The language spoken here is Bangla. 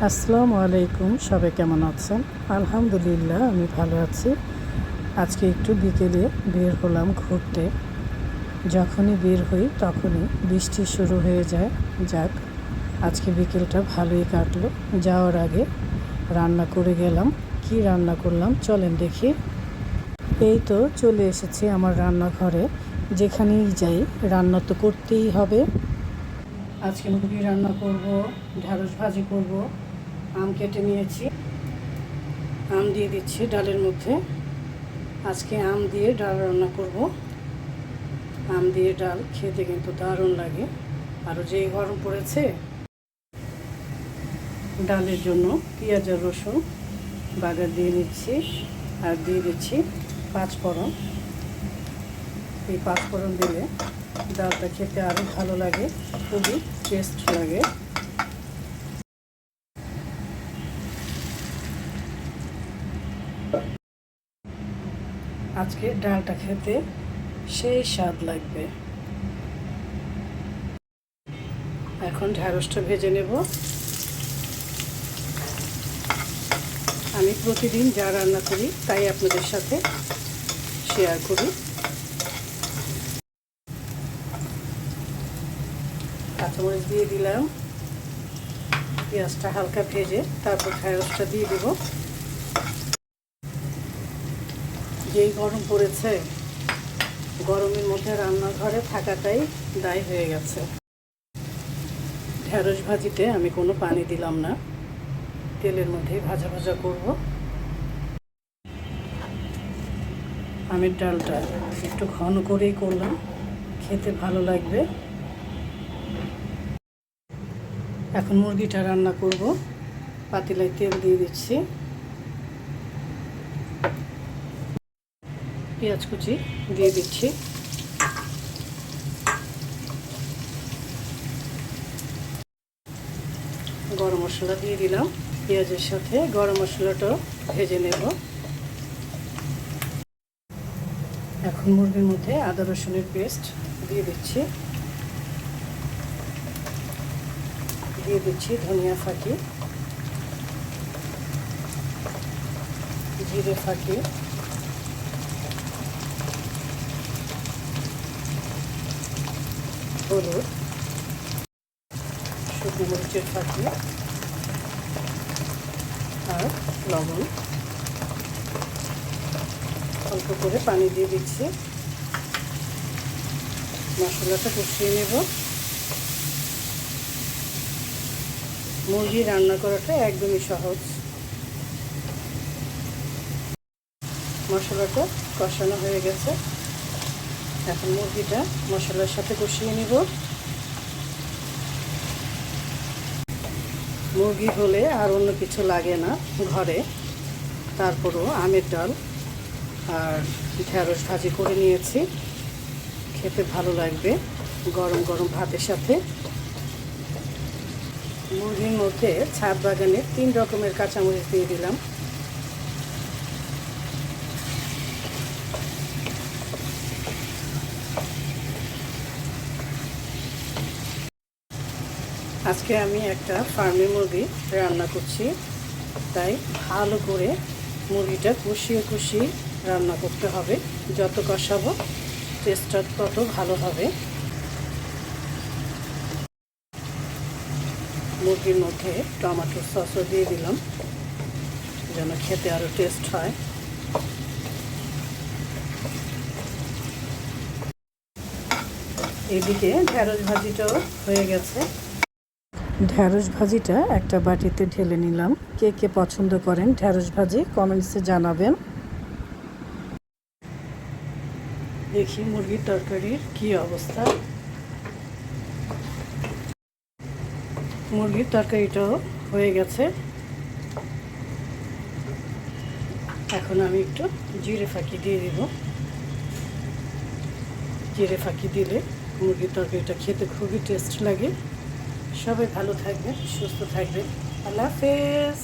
আসসালামু আলাইকুম, সবাই কেমন আছেন? আলহামদুলিল্লাহ, আমি ভালো আছি। আজকে একটু বিকেলে বের হলাম ঘুরতে। যখনই বের হই তখনই বৃষ্টি শুরু হয়ে যায়। যাক, আজকে বিকেলটা ভালোই কাটলো। যাওয়ার আগে রান্না করে গেলাম। কি রান্না করলাম চলেন দেখি। এই তো চলে এসেছি আমার রান্নাঘরে। যেখানেই যাই রান্না তো করতেই হবে। আজকে মুরগি রান্না করব, ঢ্যাঁড়স ভাজি করব। আম কেটে নিয়েছি, আম দিয়ে দিচ্ছি ডালের মধ্যে। আজকে আম দিয়ে ডাল রান্না করব। আম দিয়ে ডাল খেতে কিন্তু দারুণ লাগে। আরও যেই গরম পড়েছে, ডালের জন্য পেঁয়াজ আর রসুন বাগার দিয়ে নিচ্ছি। আর দিয়ে দিচ্ছি পাঁচফোড়ন। এই পাঁচফোড়ন দিলে ডালটা খেতে আরও ভালো লাগে, খুবই টেস্ট লাগে। আজকে ডালটা খেতে সেই স্বাদ লাগবে। এখন ঢ্যাঁড়সটা ভেজে নেব। আমি প্রতিদিন যা রান্না করি তাই আপনাদের সাথে শেয়ার করি। কাঁচামরিচ দিয়ে দিলাম, পেঁয়াজটা হালকা ভেজে তারপর ঢ্যাঁড়সটা দিয়ে দেব। যেই গরম পড়েছে, গরমের মধ্যে রান্নাঘরে থাকাটাই দায় হয়ে গেছে। ঢ্যাঁড়স ভাজিতে আমি কোনো পানি দিলাম না, তেলের মধ্যেই ভাজা ভাজা করব। আমের ডালটা একটু ঘন করেই করলাম, খেতে ভালো লাগবে। এখন মুরগিটা রান্না করব। পাতিলায় তেল দিয়ে দিচ্ছি, পেঁয়াজ কুচি দিয়ে দিচ্ছি, গরম মশলা দিয়ে দিলাম। পেঁয়াজের সাথে গরম মশলাটাও ভেজে নেব। এখন মুরগির মধ্যে আদা রসুনের পেস্ট দিয়ে দিচ্ছি। দিয়ে দিচ্ছি ধনিয়া ফাঁকি, জিরে ফাঁকি, হলুদ, শুকনো মরিচের ফাঁকি আর লবণ। অল্প করে পানি দিয়ে দিচ্ছি। মশলাটা কষিয়ে নেব। মুরগি রান্না করাটা একদমই সহজ। মশলাটা কষানো হয়ে গেছে, এখন মুরগিটা মশলার সাথে কষিয়ে নেব। মুরগি হলে আর অন্য কিছু লাগে না ঘরে। তারপরও আমের ডাল আর ঢ্যাঁড়স ভাজি করে নিয়েছি, খেতে ভালো লাগবে গরম গরম ভাতের সাথে। মুরগির মধ্যে ছাদ বাগানের 3 রকমের কাঁচামরিচ দিয়ে দিলাম। আজকে আমি একটা ফার্মি মুরগি রান্না করছি, তাই ভালো করে মুরগিটা কষিয়ে কষিয়ে রান্না করতে হবে। যত কষাবো টেস্টটা তত ভালো হবে। মুরগির মধ্যে টমেটো সসও দিয়ে দিলাম যেন খেতে আরও টেস্ট হয়। এদিকে ঢ্যাঁড়স ভাজিটাও হয়ে গেছে। ঢ্যাঁড়স ভাজিটা একটা বাটিতে ঢেলে নিলাম। কে কে পছন্দ করেন ঢ্যাঁড়স ভাজি কমেন্টসে জানাবেন। দেখি মুরগির তরকারির কি অবস্থা। মুরগির তরকারিটাও হয়ে গেছে। এখন আমি একটু জিরে ফাঁকি দিয়ে দিব। জিরে ফাঁকি দিলে মুরগির তরকারিটা খেতে খুবই টেস্ট লাগে। সবাই ভালো থাকবেন, সুস্থ থাকবেন। আল্লাহ হাফেজ।